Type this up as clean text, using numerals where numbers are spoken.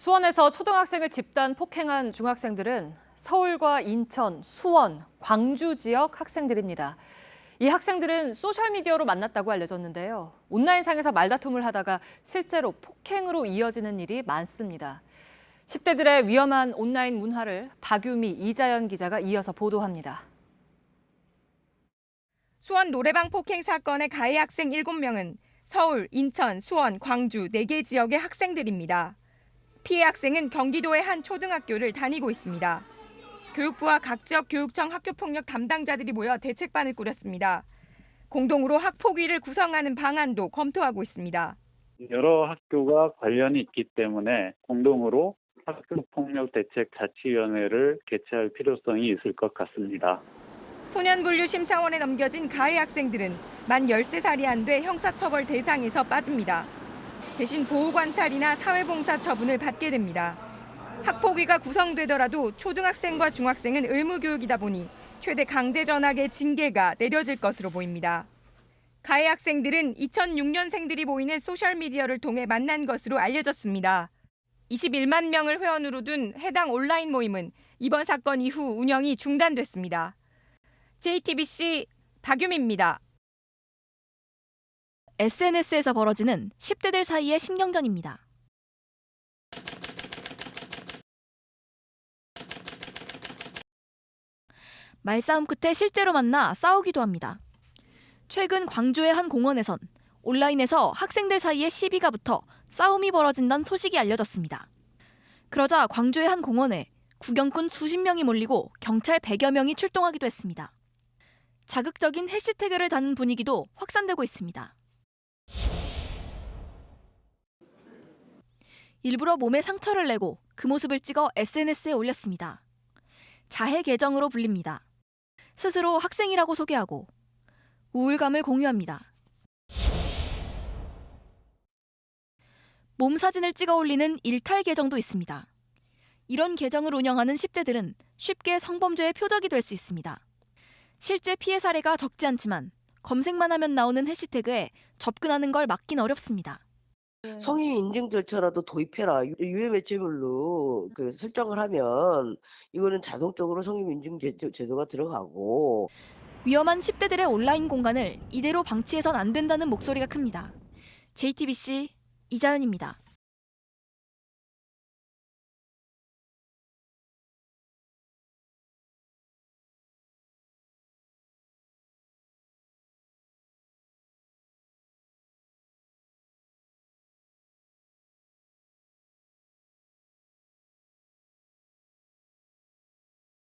수원에서 초등학생을 집단 폭행한 중학생들은 서울과 인천, 수원, 광주 지역 학생들입니다. 이 학생들은 소셜미디어로 만났다고 알려졌는데요. 온라인상에서 말다툼을 하다가 실제로 폭행으로 이어지는 일이 많습니다. 10대들의 위험한 온라인 문화를 박유미, 이자연 기자가 이어서 보도합니다. 수원 노래방 폭행 사건의 가해 학생 7명은 서울, 인천, 수원, 광주 4개 지역의 학생들입니다. 피해 학생은 경기도의 한 초등학교를 다니고 있습니다. 교육부와 각 지역 교육청 학교폭력 담당자들이 모여 대책반을 꾸렸습니다. 공동으로 학폭위를 구성하는 방안도 검토하고 있습니다. 여러 학교가 관련이 있기 때문에 공동으로 학교폭력대책자치위원회를 개최할 필요성이 있을 것 같습니다. 소년분류심사원에 넘겨진 가해 학생들은 만 13살이 안 돼 형사처벌 대상에서 빠집니다. 대신 보호관찰이나 사회봉사 처분을 받게 됩니다. 학폭위가 구성되더라도 초등학생과 중학생은 의무교육이다 보니 최대 강제전학의 징계가 내려질 것으로 보입니다. 가해 학생들은 2006년생들이 모이는 소셜미디어를 통해 만난 것으로 알려졌습니다. 21만 명을 회원으로 둔 해당 온라인 모임은 이번 사건 이후 운영이 중단됐습니다. JTBC 박유미입니다. SNS에서 벌어지는 10대들 사이의 신경전입니다. 말싸움 끝에 실제로 만나 싸우기도 합니다. 최근 광주의 한 공원에선 온라인에서 학생들 사이에 시비가 붙어 싸움이 벌어진다는 소식이 알려졌습니다. 그러자 광주의 한 공원에 구경꾼 수십 명이 몰리고 경찰 100여 명이 출동하기도 했습니다. 자극적인 해시태그를 다는 분위기도 확산되고 있습니다. 일부러 몸에 상처를 내고 그 모습을 찍어 SNS에 올렸습니다. 자해 계정으로 불립니다. 스스로 학생이라고 소개하고 우울감을 공유합니다. 몸 사진을 찍어 올리는 일탈 계정도 있습니다. 이런 계정을 운영하는 10대들은 쉽게 성범죄의 표적이 될 수 있습니다. 실제 피해 사례가 적지 않지만 검색만 하면 나오는 해시태그에 접근하는 걸 막긴 어렵습니다. 성인 인증 절차라도 도입해라. 유해 매체물로 설정을 하면 이거는 자동적으로 성인 인증 제도가 들어가고. 위험한 10대들의 온라인 공간을 이대로 방치해선 안 된다는 목소리가 큽니다. JTBC 이자연입니다.